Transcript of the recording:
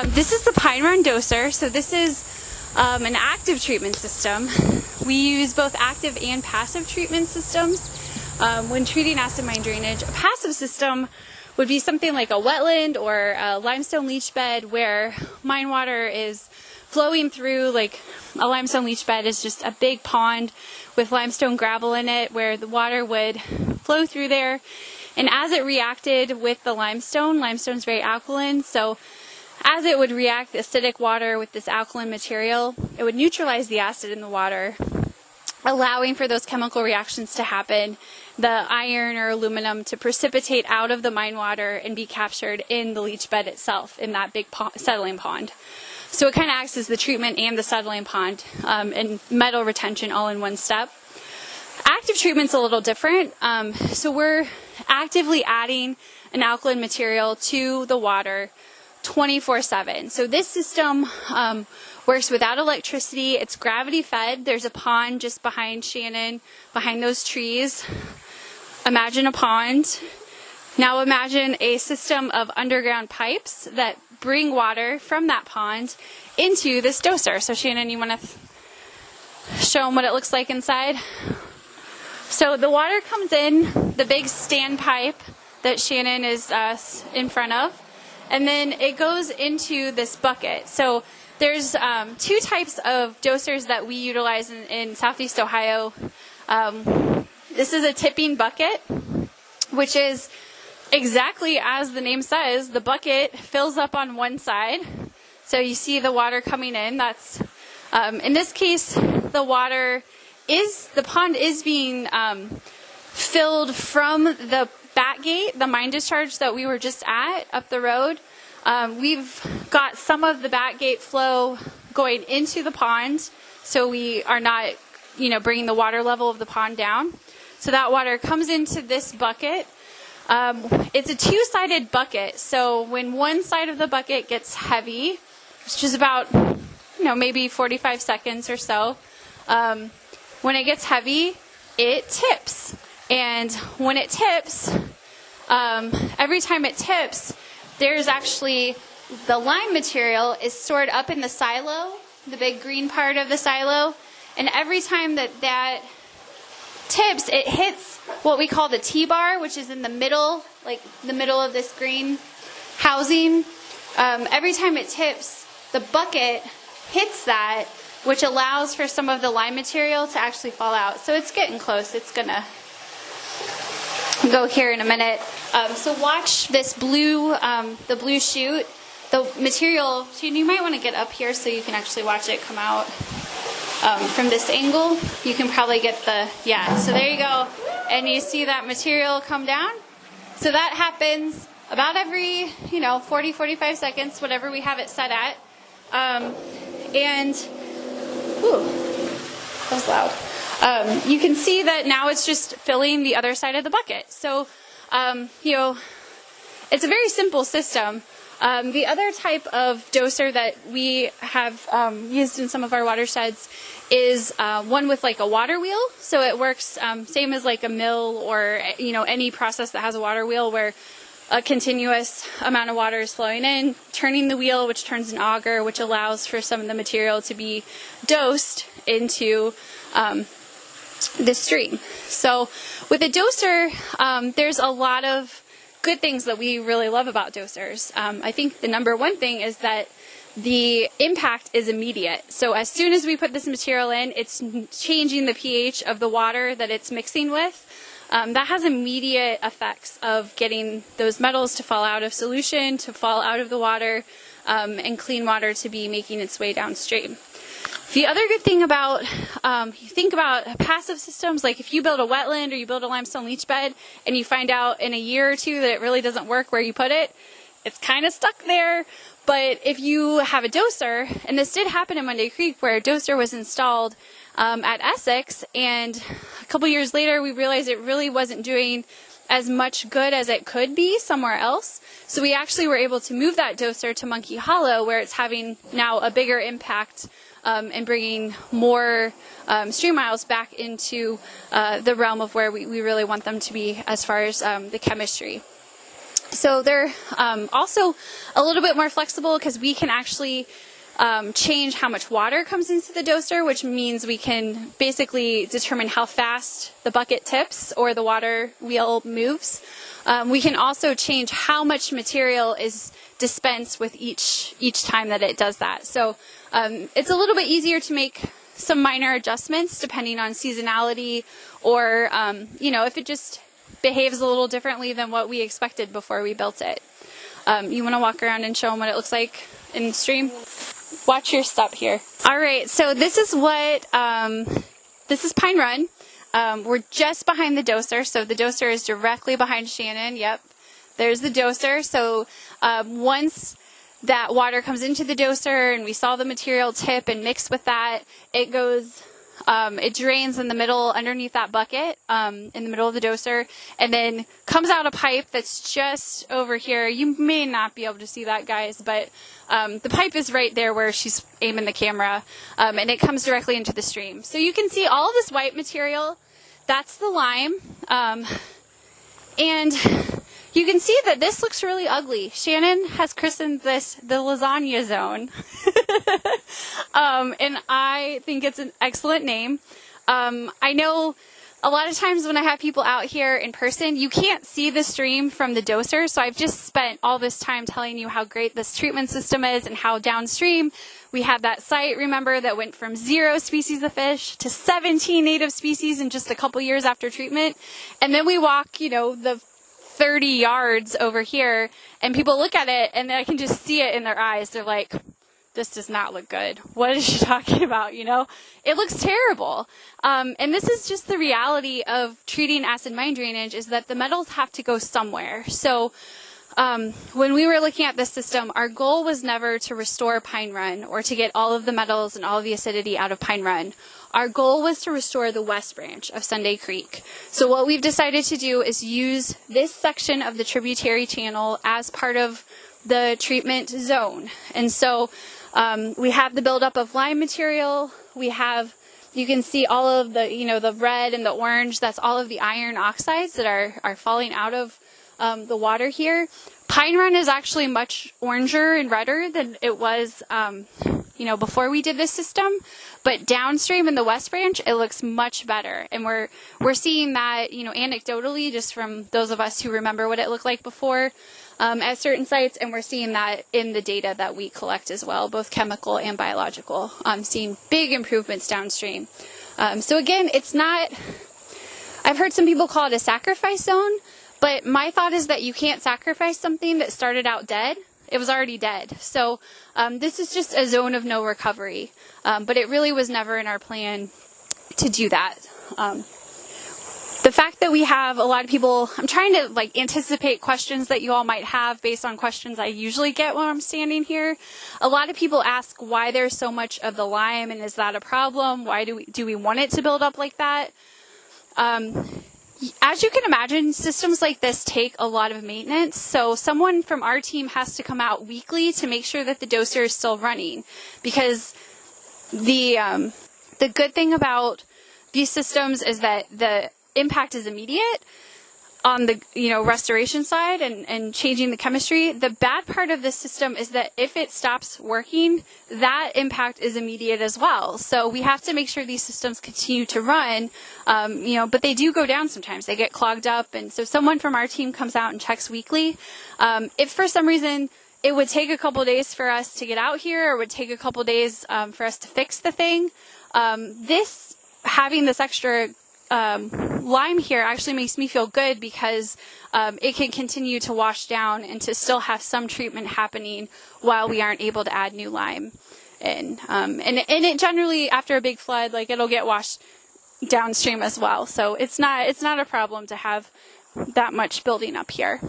This is the Pine Run Doser. So this is an active treatment system. We use both active and passive treatment systems when treating acid mine drainage. A passive system would be something like a wetland or a limestone leach bed where mine water is flowing through. Like a limestone leach bed is just a big pond with limestone gravel in it where the water would flow through there. And as it reacted with the limestone is very alkaline, so as it would react the acidic water with this alkaline material, it would neutralize the acid in the water, allowing for those chemical reactions to happen, the iron or aluminum to precipitate out of the mine water and be captured in the leach bed itself, in that big settling pond. So it kind of acts as the treatment and the settling pond and metal retention all in one step. Active treatment's a little different. So we're actively adding an alkaline material to the water 24/7. So this system works without electricity. It's gravity fed. There's a pond just behind Shannon, behind those trees. Imagine a pond. Now imagine a system of underground pipes that bring water from that pond into this doser. So Shannon, you want to show them what it looks like inside? So the water comes in the big standpipe that Shannon is in front of, and then it goes into this bucket. So there's two types of dosers that we utilize in Southeast Ohio. This is a tipping bucket, which is exactly as the name says. The bucket fills up on one side. So you see the water coming in. That's in this case, the pond is being filled from the back gate, the mine discharge that we were just at up the road. We've got some of the back gate flow going into the pond, so we are not, bringing the water level of the pond down. So that water comes into this bucket. It's a two-sided bucket, so when one side of the bucket gets heavy, which is about, maybe 45 seconds or so, when it gets heavy, it tips. And when it tips, every time it tips, there's actually the lime material is stored up in the silo, the big green part of the silo. And every time that tips, it hits what we call the T-bar, which is in the middle, like the middle of this green housing. Every time it tips, the bucket hits that, which allows for some of the lime material to actually fall out. So it's getting close. It's going to go here in a minute. So watch this blue, the blue chute. The material, you might want to get up here so you can actually watch it come out from this angle. You can probably get so there you go. And you see that material come down. So that happens about every, 40, 45 seconds, whatever we have it set at. Ooh, that was loud. You can see that now it's just filling the other side of the bucket. So, it's a very simple system. The other type of doser that we have used in some of our watersheds is one with like a water wheel. So it works same as like a mill or, any process that has a water wheel where a continuous amount of water is flowing in, turning the wheel, which turns an auger, which allows for some of the material to be dosed into the stream. So with a doser, there's a lot of good things that we really love about dosers. I think the number one thing is that the impact is immediate. So as soon as we put this material in, it's changing the pH of the water that it's mixing with. That has immediate effects of getting those metals to fall out of solution, to fall out of the water, and clean water to be making its way downstream. The other good thing about, you think about passive systems, like if you build a wetland or you build a limestone leach bed and you find out in a year or two that it really doesn't work where you put it, it's kind of stuck there. But if you have a doser, and this did happen in Monday Creek where a doser was installed at Essex, and a couple years later we realized it really wasn't doing as much good as it could be somewhere else. So we actually were able to move that doser to Monkey Hollow, where it's having now a bigger impact and bringing more stream miles back into the realm of where we really want them to be as far as the chemistry. So they're also a little bit more flexible because we can actually change how much water comes into the doser, which means we can basically determine how fast the bucket tips or the water wheel moves. We can also change how much material is dispensed with each time that it does that. So it's a little bit easier to make some minor adjustments depending on seasonality or, if it just behaves a little differently than what we expected before we built it. You want to walk around and show them what it looks like in stream? Watch your step here. All right, so this is this is Pine Run. We're just behind the doser, so the doser is directly behind Shannon. Yep, there's the doser. So once that water comes into the doser and we saw the material tip and mix with that, it goes, it drains in the middle underneath that bucket, in the middle of the doser, and then comes out a pipe that's just over here. You may not be able to see that, guys, but the pipe is right there where she's aiming the camera, and it comes directly into the stream. So you can see all of this white material. That's the lime, and you can see that this looks really ugly. Shannon has christened this the lasagna zone. And I think it's an excellent name. I know a lot of times when I have people out here in person, you can't see the stream from the doser. So I've just spent all this time telling you how great this treatment system is and how downstream we have that site, remember, that went from 0 species of fish to 17 native species in just a couple years after treatment. And then we walk, the 30 yards over here, and people look at it and I can just see it in their eyes. They're like, this does not look good. What is she talking about? It looks terrible. And this is just the reality of treating acid mine drainage, is that the metals have to go somewhere. So when we were looking at this system, our goal was never to restore Pine Run or to get all of the metals and all of the acidity out of Pine Run. Our goal was to restore the west branch of Sunday Creek. So what we've decided to do is use this section of the tributary channel as part of the treatment zone. And so we have the buildup of lime material. You can see all of the, the red and the orange. That's all of the iron oxides that are falling out of the water here. Pine Run is actually much oranger and redder than it was, before we did this system. But downstream in the West Branch, it looks much better. And we're seeing that, anecdotally, just from those of us who remember what it looked like before at certain sites. And we're seeing that in the data that we collect as well, both chemical and biological, seeing big improvements downstream. So again, I've heard some people call it a sacrifice zone, but my thought is that you can't sacrifice something that started out dead. It was already dead. So this is just a zone of no recovery. But it really was never in our plan to do that. The fact that we have a lot of people, I'm trying to anticipate questions that you all might have based on questions I usually get when I'm standing here. A lot of people ask why there's so much of the lime, and is that a problem? Why do we want it to build up like that? As you can imagine, systems like this take a lot of maintenance. So someone from our team has to come out weekly to make sure that the doser is still running, because the good thing about these systems is that the impact is immediate on the restoration side and changing the chemistry. The bad part of this system is that if it stops working, that impact is immediate as well. So we have to make sure these systems continue to run, but they do go down sometimes. They get clogged up, and so someone from our team comes out and checks weekly. If for some reason it would take a couple days for us to get out here, or would take a couple days for us to fix the thing, having this extra lime here actually makes me feel good, because it can continue to wash down and to still have some treatment happening while we aren't able to add new lime. And it generally, after a big flood, it'll get washed downstream as well. So it's not a problem to have that much building up here.